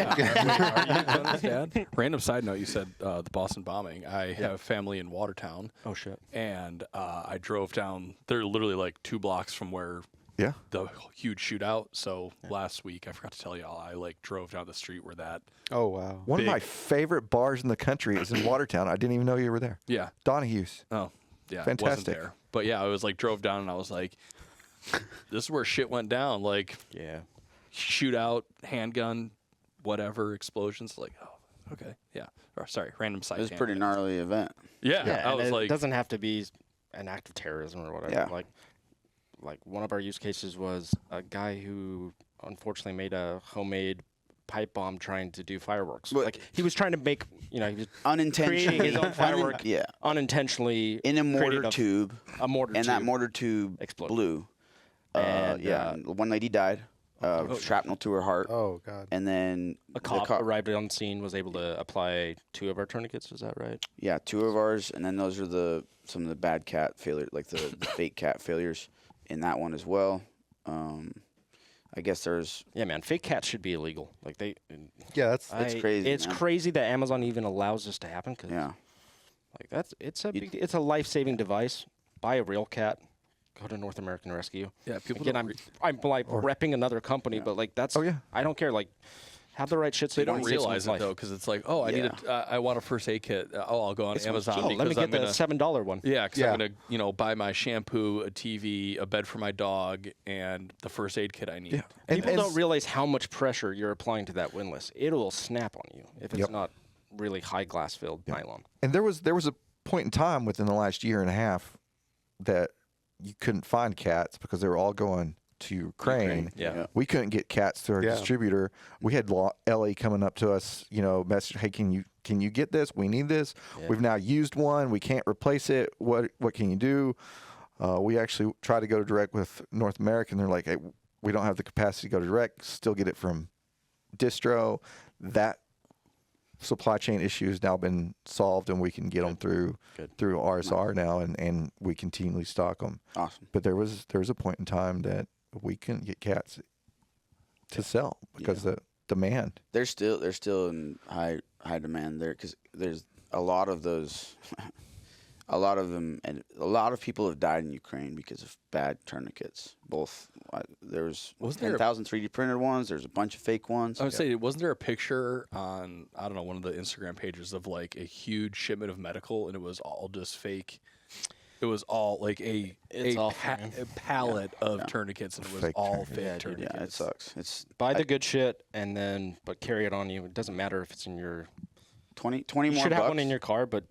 Jonah's dad? Random side note. You said the Boston bombing. I have family in Watertown. Oh, shit. And I drove down. They're literally like 2 blocks from where Yeah. the huge shootout. So last week, I forgot to tell y'all, I like drove down the street where that. Oh, wow. One of my Big. favorite bars in the country is in Watertown. I didn't even know you were there. Yeah. Donahue's. Oh, yeah. Wasn't Fantastic. there. But yeah, I was like drove down and I was like, this is where shit went down. Like Yeah. shootout, handgun, whatever, explosions. Like, oh, okay, yeah. Or sorry, random side. It was a tangent. pretty gnarly event. Yeah, I and was it like, doesn't have to be an act of terrorism or whatever. Yeah. Like one of our use cases was a guy who unfortunately made a homemade pipe bomb trying to do fireworks. But- like he was trying to make, he was Unintentionally. creating his own firework. Yeah. Unintentionally In a mortar created tube. a mortar And tube. that mortar tube exploded. blew. And, Yeah. One lady died. Shrapnel to her heart. Oh, God. And then A cop arrived on scene, was able to apply 2 of our tourniquets. Is that right? Yeah, 2 of ours, and then those are some of the bad cat failure, like the fake cat failures in that one as well. I guess there's Yeah, man. Fake cats should be illegal. Like they. Yeah, that's It's crazy, It's man. crazy that Amazon even allows this to happen. Cause yeah. Like it's a life-saving device. Buy a real cat. Go to North American Rescue. yeah, people Again, don't I'm like repping another company, but like that's. Oh, yeah. I don't care. Like, have the right shit. So They you don't wanna save realize someone's it though, life. because it's like, oh, I need I want a first aid kit. I'll go on Amazon Oh, because let me get I'm the gonna $7 one. yeah, because Yeah. I'm gonna buy my shampoo, a TV, a bed for my dog, and the first aid kit I need. Yeah. People don't realize how much pressure you're applying to that windlass. It will snap on you if it's not really high glass filled nylon. And there was a point in time within the last year and a half that you couldn't find cats because they were all going to Ukraine. Yeah. We couldn't get cats through our Yeah. distributor. We had LA coming up to us, message, hey, can you get this? We need this. Yeah. We've now used one. We can't replace it. What can you do? We actually tried to go direct with North American. They're like, hey, we don't have the capacity to go direct. Still get it from distro. That supply chain issue has now been solved, and we can get them through RSR now, and we continually stock them. Awesome. But there was a point in time that we couldn't get cats to sell because the demand. They're still in high demand there because there's a lot of those, a lot of them, and a lot of people have died in Ukraine because of bad tourniquets. Both there was Wasn't there a- 10,000 3D printed ones. There's a bunch of fake ones. I would say, wasn't there a picture on, I don't know, one of the Instagram pages of like a huge shipment of medical and it was all just fake? it was all like a awful, man. a pallet of tourniquets, and it was Fake all tourniquets. fake Yeah, dude. tourniquets. Yeah, it sucks. It's Buy the good shit and then but carry it on you. It doesn't matter if it's in your 20 you more should have bucks. one in your car, but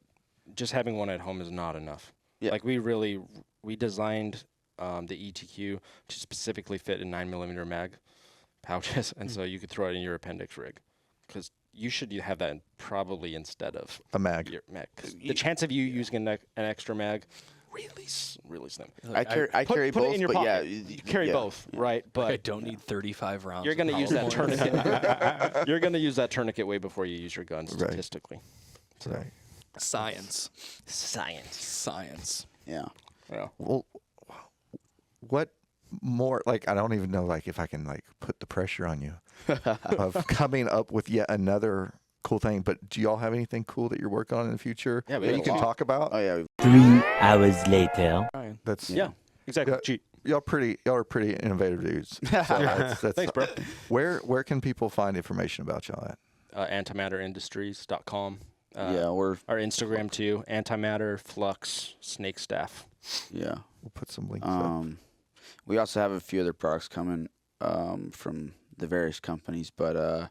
just having one at home is not enough. Yeah. Like we designed the ETQ to specifically fit in 9mm mag pouches, and so you could throw it in your appendix rig, because you should have that probably instead of A mag. your mag. 'Cause the chance of you using an extra mag really slim. I carry Put both, it in your but pocket. yeah, You carry yeah, both, yeah. right? But I don't need 35 rounds. you're going of to use that hollow points. tourniquet. You're going to use that tourniquet way before you use your gun, Right. statistically. Right. Science. Science. Yeah. Yeah. Well, what more? Like, I don't even know, like, if I can like put the pressure on you of coming up with yet another cool thing. But do y'all have anything cool that you're working on in the future Yeah, we that have you a can lot. talk about? Oh yeah. 3 hours later. That's Yeah. Exactly. Yeah. Cheat. Y'all are pretty innovative dudes. So that's, Thanks, bro. Where can people find information about y'all at? Antimatterindustries.com. Yeah, we're Our Instagram too. Antimatter, Flux, Snakestaff. yeah. We'll put some links up. We also have a few other products coming from the various companies, but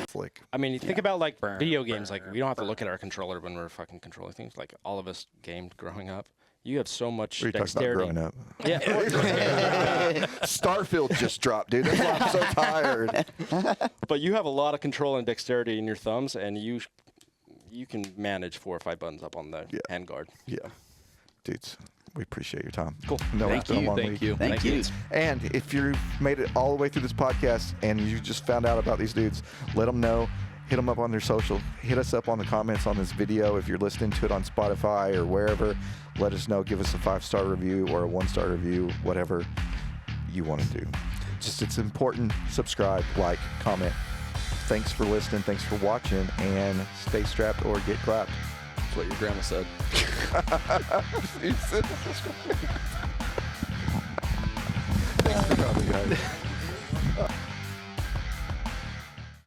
Flick. I mean, you think about like video games. Like we don't have to look at our controller when we're fucking controlling things. Like all of us gamed growing up. You have so much What are you talking about dexterity. growing up? Yeah. Starfield just dropped, dude. That's why I'm so tired. But you have a lot of control and dexterity in your thumbs, and you can manage 4 or 5 buttons up on the handguard. Yeah. Dudes, we appreciate your time. Cool. No, Thank it's been a you. long Thank week. you. thank you. And if you made it all the way through this podcast and you just found out about these dudes, let them know. Hit them up on their social. Hit us up on the comments on this video. If you're listening to it on Spotify or wherever, let us know. Give us a 5-star review or a 1-star review, whatever you want to do. Just, it's important. Subscribe, like, comment. Thanks for listening. Thanks for watching. And stay strapped or get clapped. That's what your grandma said. Thanks for coming, guys.